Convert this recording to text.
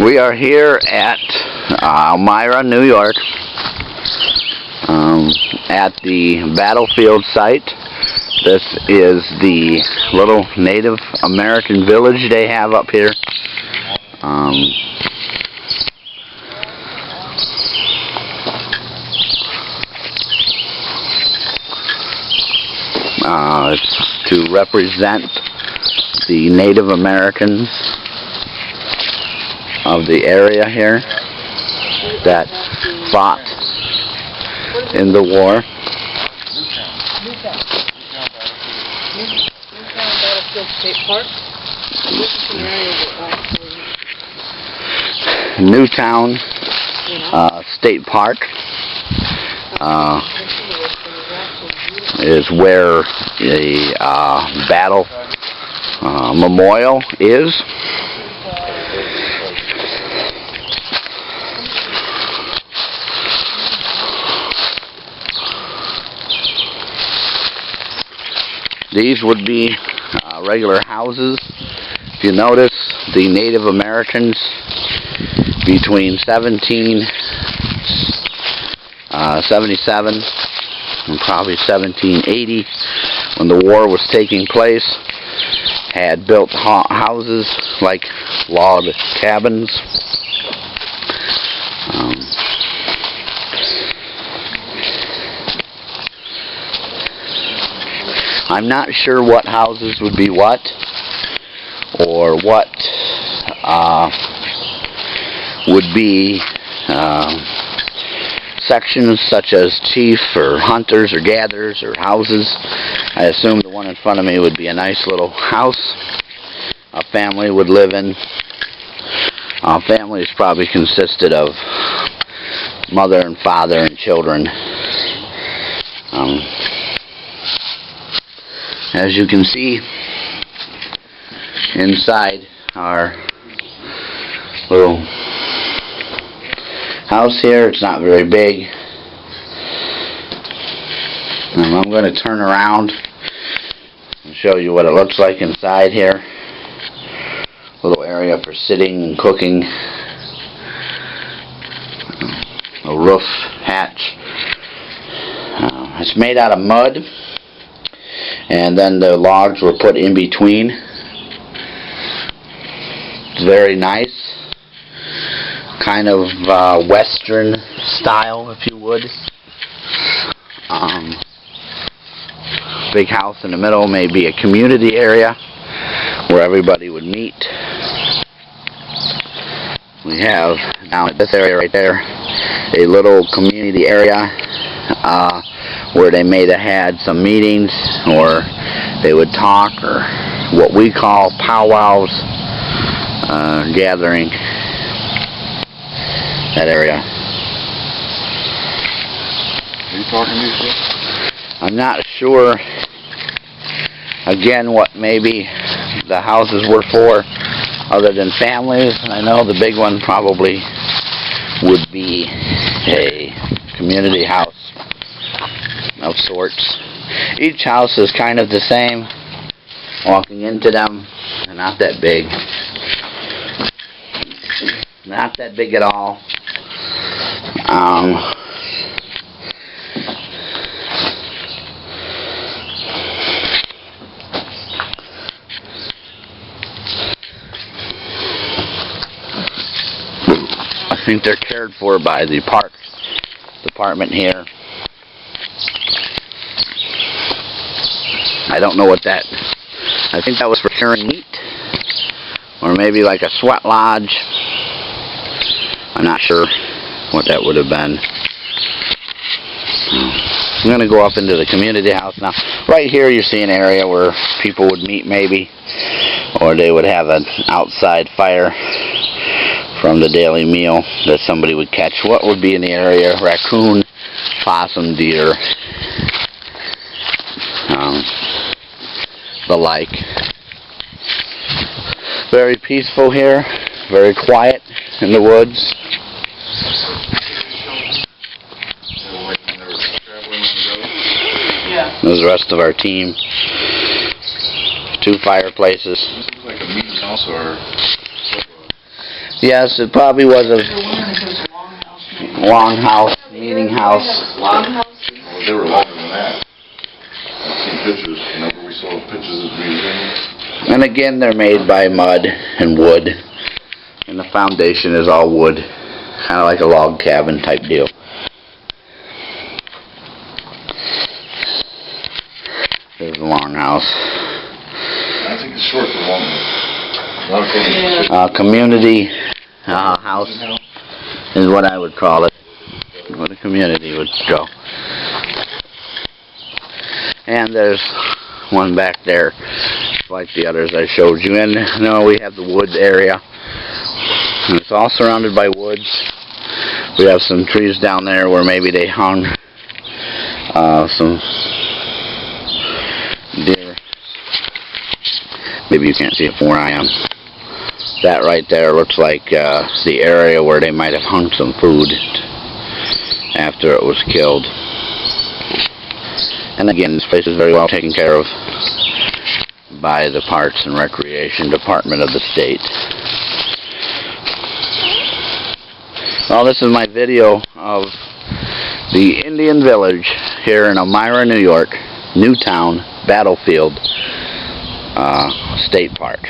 We are here at Elmira, New York, at the Battlefield site. This is the little Native American village they have up here. It's to represent the Native Americans of the area here that fought in the war. Newtown Battlefield State Park. This is an area where Newtown State Park is where the battle memorial is. These would be regular houses. If you notice, the Native Americans between 1777 and probably 1780, when the war was taking place, had built houses like log cabins. I'm not sure what houses would be what, or what would be sections such as chief or hunters or gatherers or houses. I assume the one in front of me would be a nice little house a family would live in. Families probably consisted of mother and father and children. As you can see, inside our little house here, it's not very big. I'm going to turn around and show you what it looks like inside here. Little area for sitting and cooking. A roof hatch. It's made out of mud, and then the logs were put in between. It's very nice, kind of western style, if you would. Big house in the middle may be a community area where everybody would meet. We have down at this area right there a little community area where they may have had some meetings, or they would talk, or what we call powwows, gathering. That area. Are you talking to me? I'm not sure, again, what maybe the houses were for, other than families. I know the big one probably would be a community house of sorts. Each house is kind of the same. Walking into them, they're not that big. Not that big at all. I think they're cared for by the park department here. I don't know what that, I think that was for curing meat, or maybe like a sweat lodge. I'm not sure what that would have been. I'm going to go up into the community house now. Right here you see an area where people would meet maybe, or they would have an outside fire from the daily meal that somebody would catch. What would be in the area? Raccoon, possum, deer, the like. Very peaceful here, very quiet in the woods. There's the rest of our team. 2 fireplaces. This is like a meeting house, or Yes, it probably was The one that says Longhouse. a long house, meeting house. Longhouses. Well, they were longer than that. I've seen pictures. Remember we saw pictures at the museum? And again, they're made by mud and wood. And the foundation is all wood. Kind of like a log cabin type deal. There's the longhouse. I think it's short for long. Community house is what I would call it. What a community would go. And there's one back there, like the others I showed you. And we have the woods area. And it's all surrounded by woods. We have some trees down there where maybe they hung some deer. Maybe you can't see it from where I am. That right there looks like the area where they might have hung some food after it was killed. And again, this place is very well taken care of by the Parks and Recreation Department of the state. Well, this is my video of the Indian Village here in Elmira, New York, Newtown Battlefield State Park.